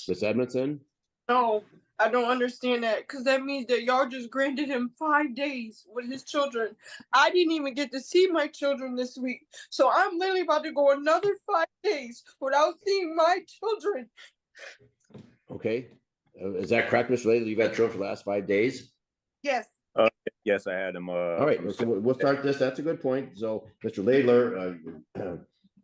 Miss Edmondson? No, I don't understand that because that means that y'all just granted him 5 days with his children. I didn't even get to see my children this week. So I'm literally about to go another 5 days without seeing my children. Okay. Is that correct, Mr. Laidler? You've had children for the last 5 days? Yes. Yes, I had them. All right, so we'll start this. That's a good point. So, Mr. Laidler,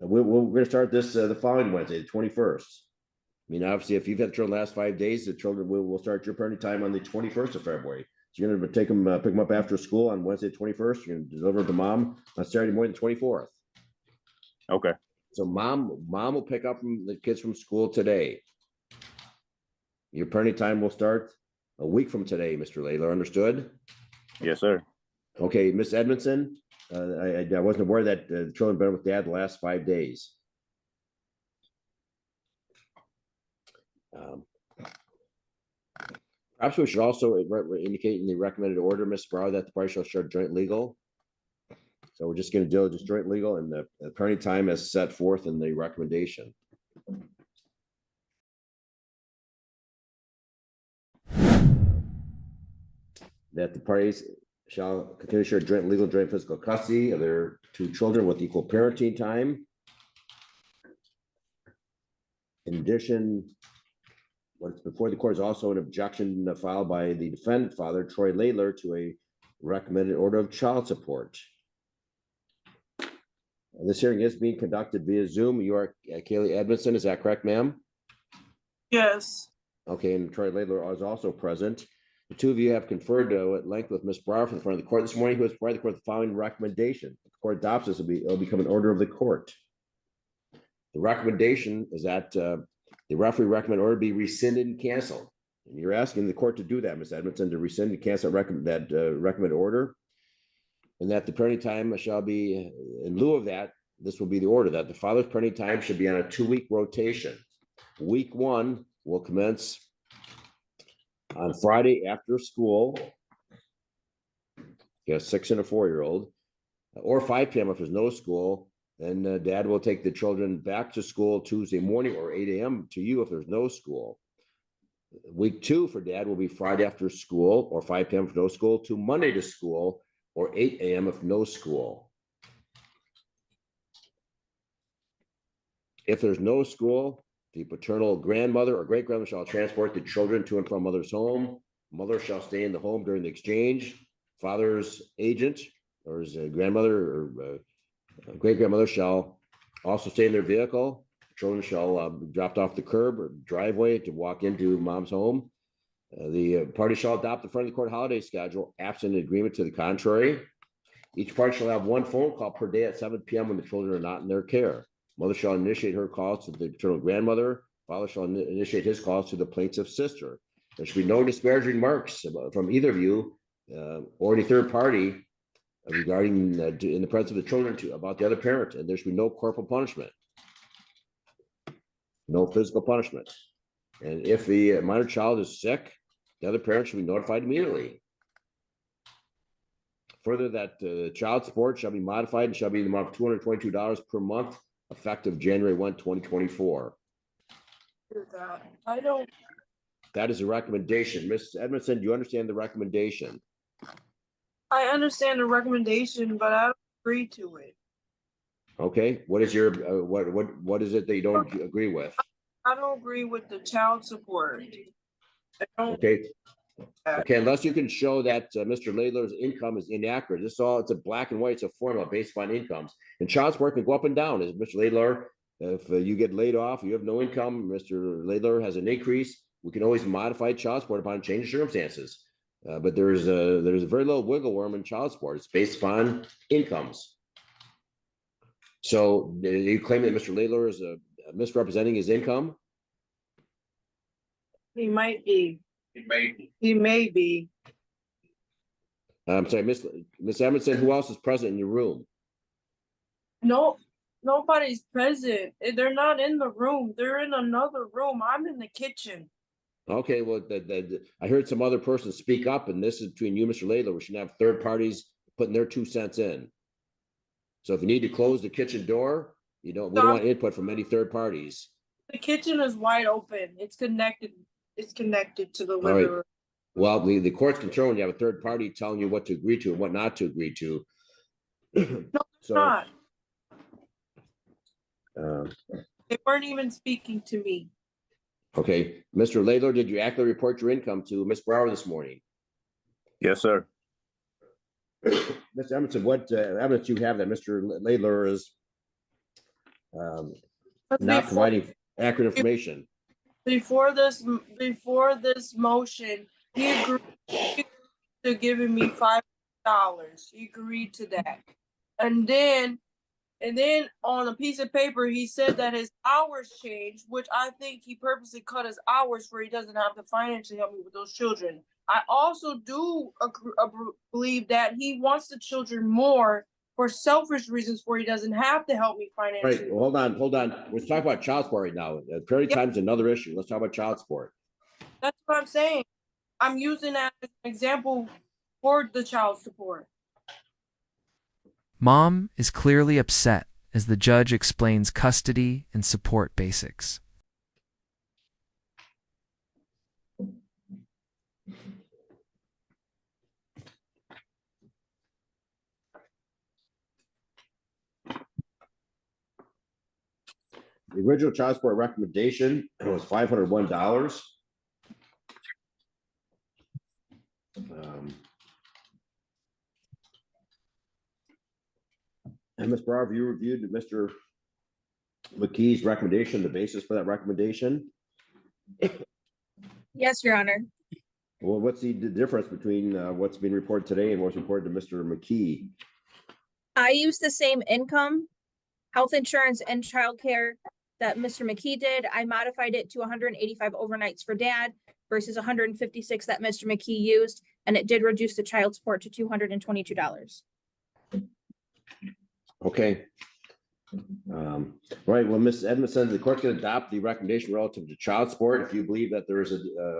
we're going to start this the following Wednesday, the 21st. I mean, obviously, if you've had children the last 5 days, the children will start your parenting time on the 21st of February. So you're going to take them, pick them up after school on Wednesday, 21st. You're going to deliver to mom on Saturday morning, the 24th. Okay. So mom will pick up the kids from school today. Your parenting time will start a week from today, Mr. Laidler. Understood? Yes, sir. Okay, Miss Edmondson, I wasn't aware that the children have been with dad the last 5 days. Perhaps we should also indicate in the recommended order, Ms. Brower, that the party shall share joint legal. So we're just going to do just joint legal, and the parenting time is set forth in the recommendation. That the parties shall continue to share joint legal, joint physical custody of their 2 children with equal parenting time. In addition, what's before the court is also an objection filed by the defendant, Father Troy Laidler, to a recommended order of child support. This hearing is being conducted via Zoom. You are Kaylee Edmondson, is that correct, ma'am? Yes. Okay, and Troy Laidler is also present. The 2 of you have conferred at length with Ms. Brower from the front of the court this morning, who has provided the court the following recommendation. If the court adopts this, it'll become an order of the court. The recommendation is that the referee recommend order be rescinded and canceled. And you're asking the court to do that, Ms. Edmondson, to rescind and cancel that recommended order. And that the parenting time shall be, in lieu of that, this will be the order, that the father's parenting time should be on a 2-week rotation. Week 1 will commence on Friday after school. You have 6 and a 4-year-old, or 5 p.m. if there's no school. Then dad will take the children back to school Tuesday morning, or 8 a.m. to you if there's no school. Week 2 for dad will be Friday after school, or 5 p.m. for no school, to Monday to school, or 8 a.m. if no school. If there's no school, the paternal grandmother or great grandmother shall transport the children to and from mother's home. Mother shall stay in the home during the exchange. Father's agent or his grandmother or great grandmother shall also stay in their vehicle. Children shall be dropped off the curb or driveway to walk into mom's home. The party shall adopt the front of the court holiday schedule, absent an agreement to the contrary. Each party shall have 1 phone call per day at 7 p.m. when the children are not in their care. Mother shall initiate her calls to the paternal grandmother. Father shall initiate his calls to the plaintiff's sister. There should be no disparaging remarks from either of you or any third party regarding in the presence of the children about the other parent, and there should be no corporal punishment, no physical punishment. And if the minor child is sick, the other parent should be notified immediately. Further, that child support shall be modified and shall be in the amount of $222 per month, effective January 1, 2024. I don't. That is a recommendation. Ms. Edmondson, do you understand the recommendation? I understand the recommendation, but I don't agree to it. Okay, what is your what is it that you don't agree with? I don't agree with the child support. Okay, unless you can show that Mr. Laidler's income is inaccurate. It's a black and white, it's a formula based upon incomes. And child support can go up and down. As Mr. Laidler, if you get laid off, you have no income, Mr. Laidler has an increase, we can always modify child support upon changing circumstances. But there's very little wiggle room in child support. It's based upon incomes. So you claim that Mr. Laidler is misrepresenting his income? He might be. He may be. I'm sorry, Miss Edmondson, who else is present in your room? No, nobody's present. They're not in the room. They're in another room. I'm in the kitchen. Okay, well, I heard some other person speak up, and this is between you, Mr. Laidler. We shouldn't have third parties putting their 2 cents in. So if you need to close the kitchen door, we don't want input from any third parties. The kitchen is wide open. It's connected. It's connected to the All living right. room. Well, the court's concerned when you have a third party telling you what to agree to and what not to agree to. So, Not. uh, They weren't even speaking to me. okay, Mr. Laidler, did you accurately report your income to Ms. Brower this morning? Yes, sir. Mr. Emerson, what evidence you have that Mr. Laidler is But not providing accurate information? before this motion, he agreed to giving me $5. He agreed to that, and then on a piece of paper he said that his hours changed, which I think he purposely cut his hours where he doesn't have to financially help me with those children. I also do believe that he wants the children more for selfish reasons where he doesn't have to help me All financially. right, well, hold on. Let's talk about child support right now. Parenting time is another issue. Let's talk about child support. That's what I'm saying. I'm using that as an example for the child support. Mom is clearly upset as the judge explains custody and support basics. The original child support recommendation was $501. And Ms. Brower, have you reviewed Mr. McKee's recommendation, the basis for that recommendation? Yes, Your Honor. Well, what's the difference between what's being reported today and what's reported to Mr. McKee? I use the same income, health insurance, and childcare that Mr. McKee did. I modified it to 185 overnights for dad versus 156 that Mr. McKee used, and it did reduce the child support to $222. Okay. Right, well, Ms. Edmondson, the court can adopt the recommendation relative to child support if you believe that there is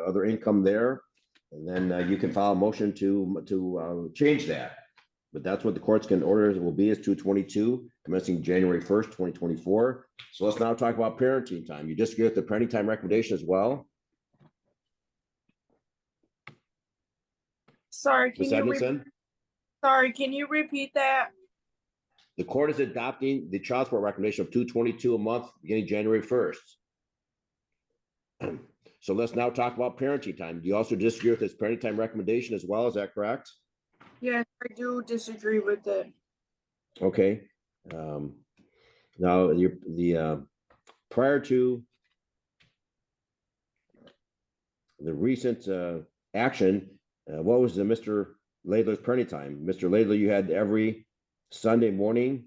other income there. And then you can file a motion to change that. But that's what the court's can order will be is 222 commencing January 1st, 2024. So let's now talk about parenting time. You disagree with the parenting time recommendation as well? Sorry, Ms. Edmondson? can you repeat that? The court is adopting the child support recommendation of $222 a month beginning January 1st. So let's now talk about parenting time. Do you also disagree with this parenting time recommendation as well? Is that correct? Yes, I do disagree with it. Okay. Now prior to the recent action, what was the Mr. Laidler's parenting time? Mr. Laidler, you had every Sunday morning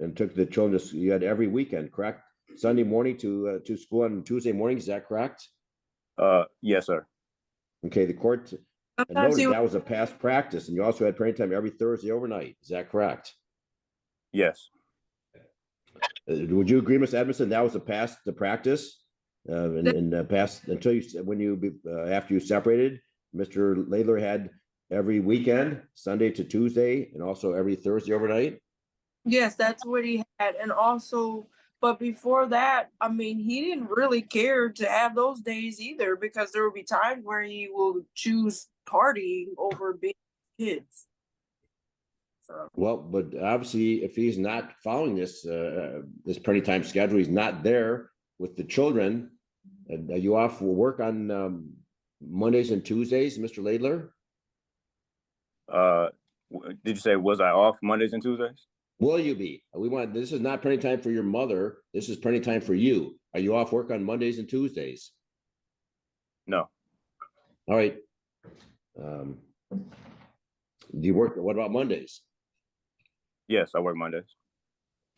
and took the children to, you had every weekend, correct? Sunday morning to school on Tuesday morning, is that correct? Yes, sir. Okay, the court Sometimes noted that was a past practice, and you also had parenting time every Thursday overnight. Is that correct? Yes. Would you agree, Ms. Edmondson, that was the practice in the past until after you separated? Mr. Laidler had every weekend, Sunday to Tuesday, and also every Thursday overnight? Yes, that's what he had. And also, but before that, I mean, he didn't really care to have those days either, because there will be times where he will choose partying over being with kids. So, Well, but obviously, if he's not following this parenting time schedule, he's not there with the children. Are you off work on Mondays and Tuesdays, Mr. Laidler? Did you say was I off Mondays and Tuesdays? Will you be? This is not parenting time for your mother. This is parenting time for you. Are you off work on Mondays and Tuesdays? No. All right. Do you work? What about Mondays? Yes, I work Mondays.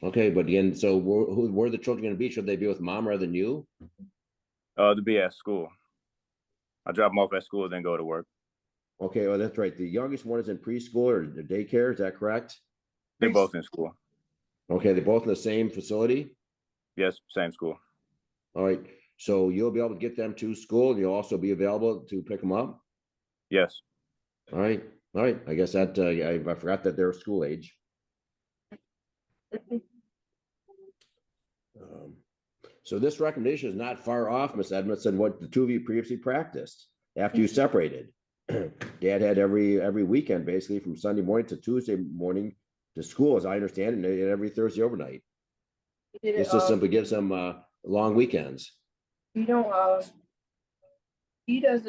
Okay, but again, so where are the children going to be? Should they be with mom rather than you? To be at school. I drop them off at school, then go to work. Okay, well, that's right. The youngest one is in preschool or daycare. Is that correct? They're both in school. Okay, they're both in the same facility? Yes, same school. All right. So you'll be able to get them to school and you'll also be available to pick them up? Yes. All right. All right. I guess that I forgot that they're school age. So this recommendation is not far off, Ms. Edmondson, what the two of you previously practiced after you separated. Dad had every weekend, basically from Sunday morning to Tuesday morning to school, as I understand it, and every Thursday overnight. This just simply gives them long weekends. You know, he does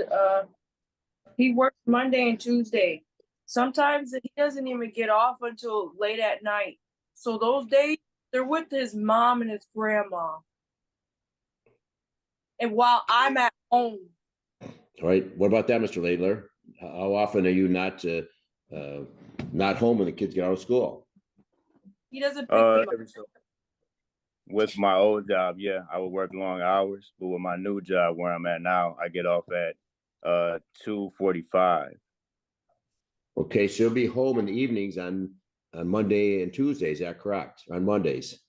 he works Monday and Tuesday. Sometimes he doesn't even get off until late at night. So those days they're with his mom and his grandma. And while I'm at home. All right. What about that, Mr. Laidler? How often are you not home when the kids get out of school? He doesn't pick me up. With my old job, yeah, I would work long hours, but with my new job where I'm at now, I get off at 2:45. Okay, so you'll be home in the evenings on Monday and Tuesday. Is that correct? On Mondays.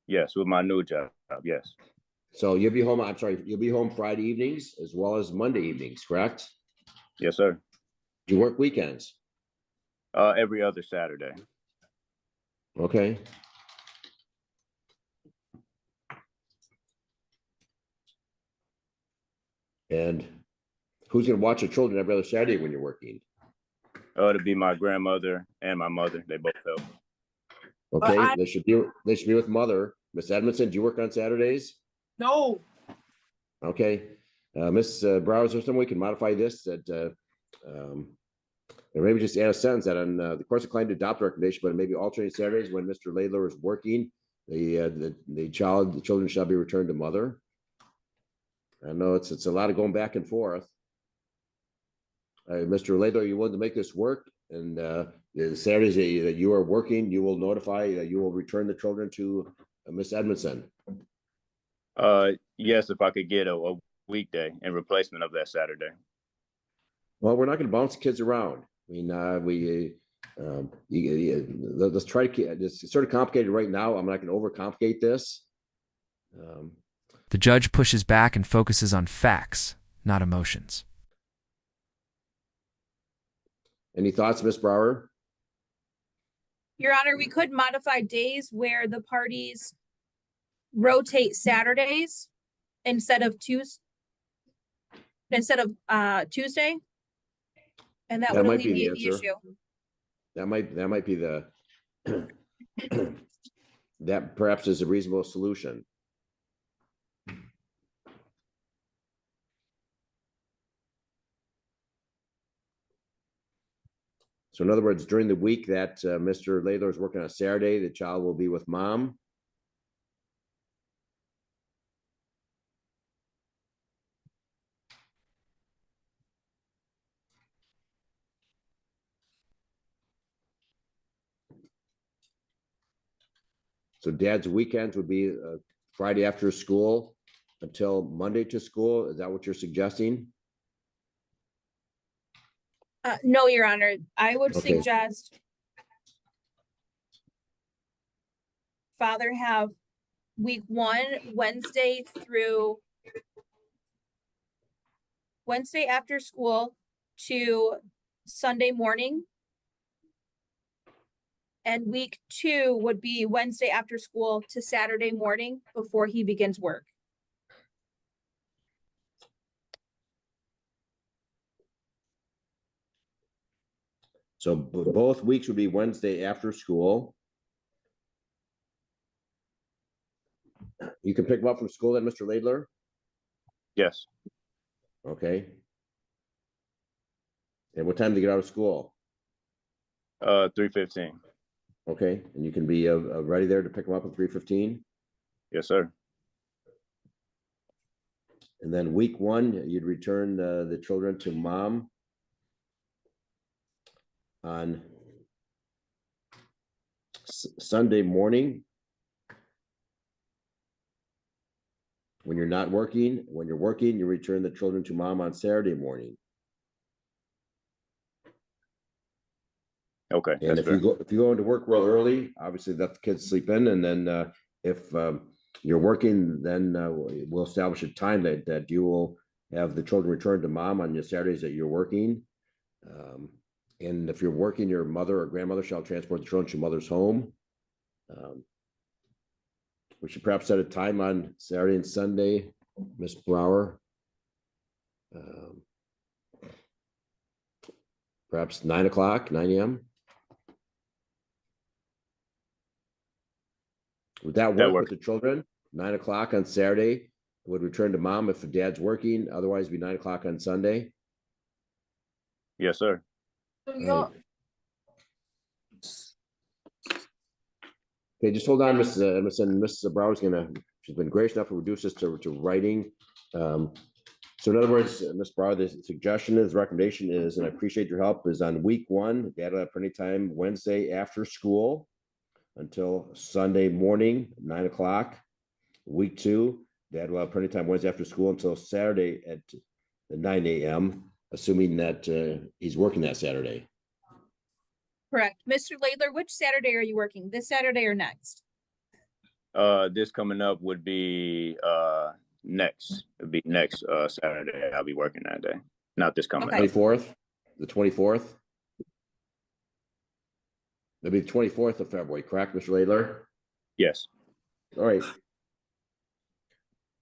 Yes, with my new job, yes. So you'll be home. I'm sorry, you'll be home Friday evenings as well as Monday evenings, correct? Yes, sir. You work weekends. Every other Saturday. Okay. And who's going to watch the children every other Saturday when you're working? To be my grandmother and my mother. They both help. Okay, they should be with mother. Miss Edmondson, do you work on Saturdays? No. Okay. Miss Brower, is there some way we can modify this that or maybe just add a sentence that on the course of claim to adopt recommendation, but maybe alternate Saturdays when Mr. Laidler is working, the children shall be returned to mother. I know it's a lot of going back and forth. Mr. Laidler, are you willing to make this work? And the Saturdays that you are working, you will notify, you will return the children to Miss Edmondson. Yes, if I could get a weekday in replacement of that Saturday. Well, we're not going to bounce kids around. I mean, let's try to. It's sort of complicated right now. I'm not going to overcomplicate this. The judge pushes back and focuses on facts, not emotions. Any thoughts, Ms. Brower? Your Honor, we could modify days where the parties rotate Saturdays instead of Tuesday, and that would might be the alleviate the answer. issue. That might be the that perhaps is a reasonable solution. So in other words, during the week that Mr. Laidler is working on a Saturday, the child will be with mom. So dad's weekends would be Friday after school until Monday to school. Is that what you're suggesting? No, Your Honor, I would Okay. suggest father have week 1, Wednesday after school to Sunday morning. And week 2 would be Wednesday after school to Saturday morning before he begins work. So both weeks would be Wednesday after school. You can pick them up from school then, Mr. Laidler? Yes. Okay. And what time do you get out of school? 3:15. Okay, and you can be ready there to pick them up at 3:15? Yes, sir. And then week 1, you'd return the children to mom on Sunday morning when you're not working. When you're working, you return the children to mom on Saturday morning. Okay. And if you go into work real early, obviously let the kids sleep in, and then if you're working, then we'll establish a time that you will have the children return to mom on your Saturdays that you're working. And if you're working, your mother or grandmother shall transport the children to mother's home. We should perhaps set a time on Saturday and Sunday, Ms. Brower. Perhaps 9 o'clock, 9 a.m. Would that work with the children? 9 o'clock on Saturday would return to mom if dad's working. Otherwise, it'd be 9 o'clock on Sunday. Yes, sir. Yeah. Okay, just hold on, Mrs. Emerson. Mrs. Brower's she's been gracious enough to reduce this to writing. So in other words, Ms. Brower, the recommendation is, and I appreciate your help, is on week 1, dad will have plenty of time Wednesday after school until Sunday morning, 9 o'clock. Week 2, dad will have plenty of time Wednesday after school until Saturday at 9 a.m., assuming that he's working that Saturday. Correct. Mr. Laidler, which Saturday are you working? This Saturday or next? This coming up would be next. It'd be next Saturday. I'll be working that day. Not this coming. Okay. 24th, the 24th. It'll be the 24th of February, correct, Mr. Laidler? Yes. All right.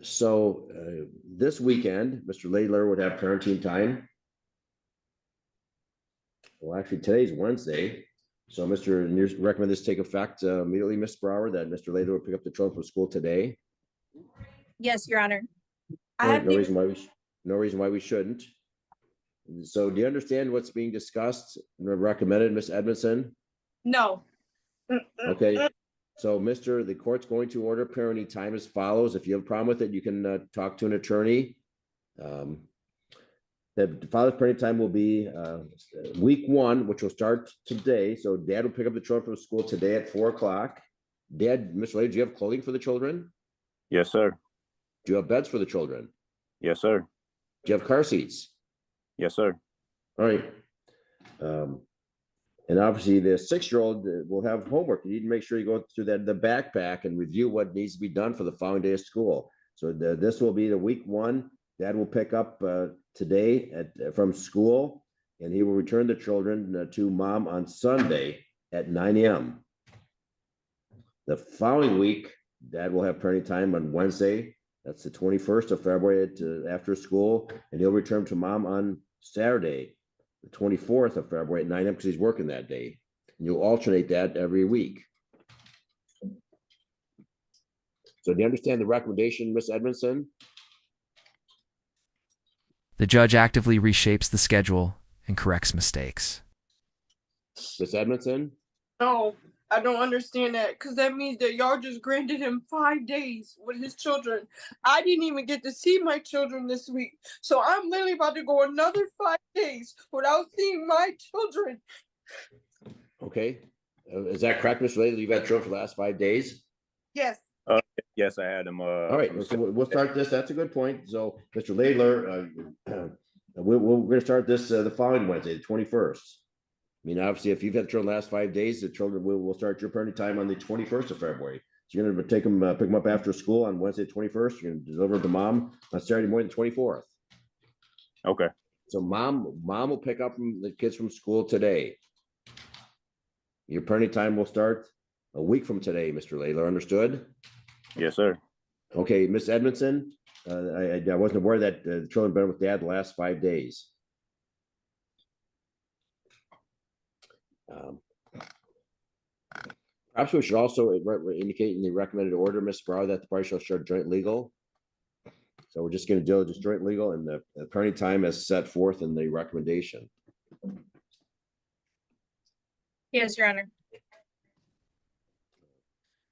So this weekend, Mr. Laidler would have parenting time. Well, actually, today's Wednesday. So Mr. Neers recommend this take effect immediately, Ms. Brower, that Mr. Laidler would pick up the children from school today. Yes, Your Honor. No reason why we shouldn't. So do you understand what's being discussed and recommended, Ms. Edmondson? No. Okay. So the court's going to order parenting time as follows. If you have a problem with it, you can talk to an attorney. The father's parenting time will be week 1, which will start today. So dad will pick up the children from school today at 4 o'clock. Dad, Mr. Laidler, do you have clothing for the children? Yes, sir. Do you have beds for the children? Yes, sir. Do you have car seats? Yes, sir. All right. And obviously the 6-year-old will have homework. You need to make sure you go through the backpack and review what needs to be done for the following day of school. So this will be the week 1. Dad will pick up today from school, and he will return the children to mom on Sunday at 9 a.m. The following week, dad will have parenting time on Wednesday. That's the 21st of February after school, and he'll return to mom on Saturday, the 24th of February at 9 a.m. because he's working that day. And you'll alternate that every week. So do you understand the recommendation, Ms. Edmondson? The judge actively reshapes the schedule and corrects mistakes. Ms. Edmondson? No, I don't understand that because that means that y'all just granted him 5 days with his children. I didn't even get to see my children this week. So I'm literally about to go another 5 days without seeing my children. Okay. Is that correct, Mr. Laidler? You've had children for the last 5 days? Yes. Yes, I had them. All right, so we'll start this. That's a good point. So, Mr. Laidler, we're going to start this the following Wednesday, the 21st. I mean, obviously, if you've had children the last 5 days, the children will start your parenting time on the 21st of February. So you're going to pick them up after school on Wednesday, 21st. You're going to deliver them to mom on Saturday morning, the 24th. Okay. So mom will pick up the kids from school today. Your parenting time will start a week from today, Mr. Laidler. Understood? Yes, sir. Okay, Miss Edmondson, I wasn't aware that the children have been with dad the last 5 days. Perhaps we should also indicate in the recommended order, Ms. Brower, that the parties shall share joint legal. So we're just going to do just joint legal and the parenting time as set forth in the recommendation. Yes, Your Honor.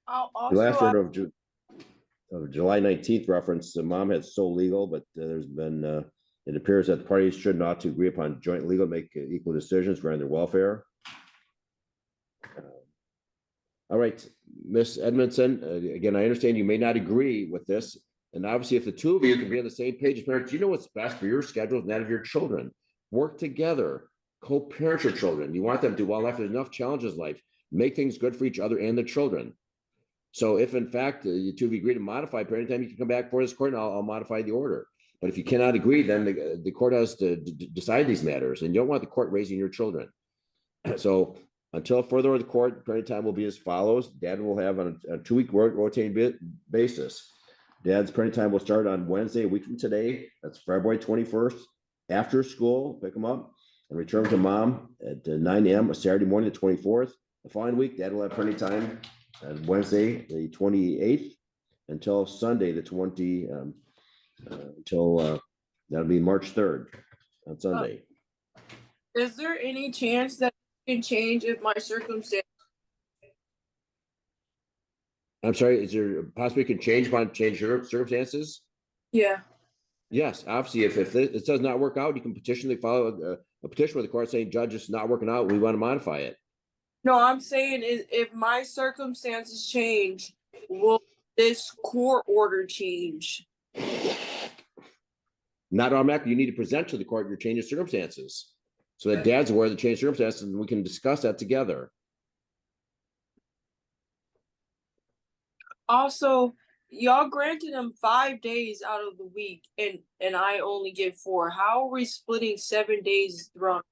The last order of July 19th reference, mom had sole legal, but there's been, it appears that the parties should not to agree upon joint legal, make equal decisions regarding their welfare. All right, Miss Edmondson, again, I understand you may not agree with this. And obviously, if the two of you can be on the same page as parents, you know what's best for your schedules and that of your children. Work together, co-parent your children. You want them to do well in life. There's enough challenges in life. Make things good for each other and the children. So if in fact you two agree to modify parenting time, you can come back for this court and I'll modify the order. But if you cannot agree, then the court has to decide these matters, and you don't want the court raising your children. So Until further of the court, parenting time will be as follows. Dad will have on a 2-week rotating basis. Dad's parenting time will start on Wednesday, a week from today. That's February 21st. After school, pick them up and return to mom at 9 a.m. Saturday morning, the 24th. The following week, Dad will have parenting time on Wednesday, the 28th, until Sunday, the 20, that'll be March 3rd on Sunday. Is there any chance that it can change if my circumstance? I'm sorry, is there possibly can change your circumstances? Yeah. Yes, obviously, if it does not work out, you can file a petition with the court saying, Judge, it's not working out. We want to modify it. No, I'm saying if my circumstances change, will this court order change? Not automatically. You need to present to the court your change of circumstances so that Dad's aware of the change of circumstances and we can discuss that together. Also, y'all granted him 5 days out of the week, and I only get 4. How are we splitting 7 days throughout?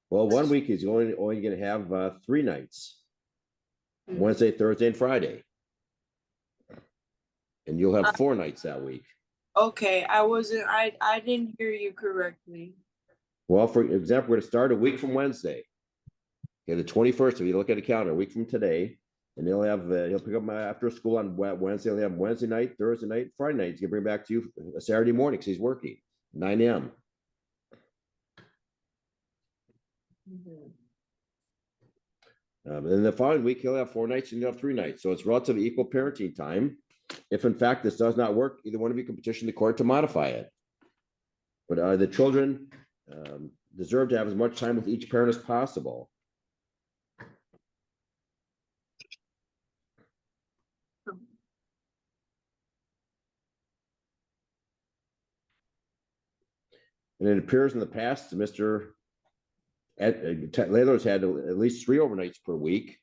Well, 1 week is only going to have 3 nights, Wednesday, Thursday, and Friday. And you'll have 4 nights that week. Okay, I didn't hear you correctly. Well, for example, we're going to start a week from Wednesday. Okay, the 21st, if you look at the calendar, a week from today, and he'll pick up after school on Wednesday. He'll have Wednesday night, Thursday night, Friday night. He's going to bring back to you a Saturday morning because he's working, 9 a.m. And the following week, he'll have 4 nights and you'll have 3 nights. So it's relatively equal parenting time. If in fact this does not work, either one of you can petition the court to modify it. But the children deserve to have as much time with each parent as possible. And it appears in the past, Mr. Layler's had at least 3 overnights per week.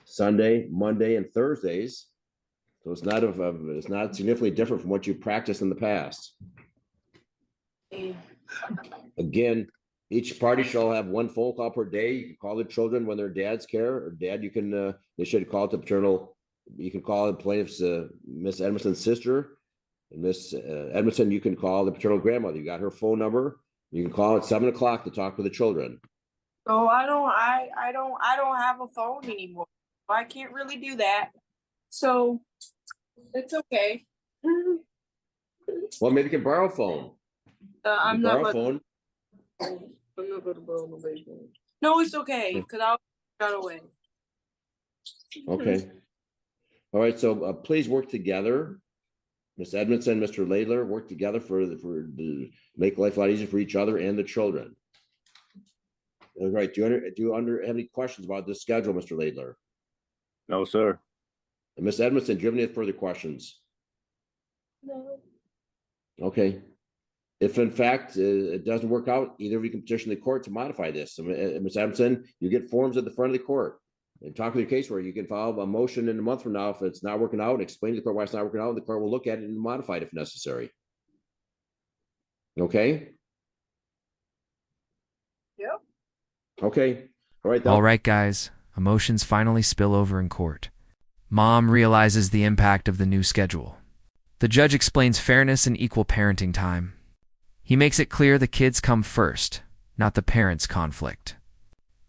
Sunday, Monday, and Thursdays. So it's not significantly different from what you practiced in the past. Again, each party shall have 1 phone call per day. You can call the children when they're dad's care, or dad. You can they should call it the paternal. You can call the plaintiff's Miss Edmondson's sister, and Miss Edmondson. You can call the paternal grandmother. You got her phone number. You can call at 7 o'clock to talk with the children. So I don't have a phone anymore. I can't really do that. So it's okay. Well, maybe you can borrow a phone. I'm borrow not a phone. I'm not gonna borrow nobody's phone. No, it's okay because I'll got away. Okay. All right. So please work together. Ms. Edmondson, Mr. Laidler, work together to make life a lot easier for each other and the children. All right. Do you have any questions about this schedule, Mr. Laidler? No, sir. And Ms. Edmondson, do you have any further questions? No. Okay. If in fact it doesn't work out, either of you can petition the court to modify this. So, Ms. Edmondson, you get forms at the front of the court and talk with your caseworker. You can file a motion in a month from now if it's not working out and explain to the court why it's not working out. The court will look at it and modify it if necessary. Okay. Yep. Okay. All right. All right, guys. Emotions finally spill over in court. Mom realizes the impact of the new schedule. The judge explains fairness and equal parenting time. He makes it clear the kids come first, not the parents' conflict.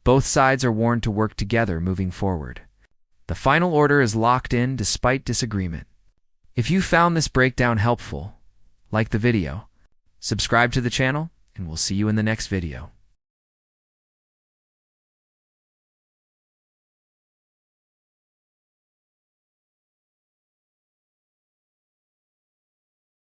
Both sides are warned to work together moving forward. The final order is locked in despite disagreement. If you found this breakdown helpful, like the video, subscribe to the channel, and we'll see you in the next video.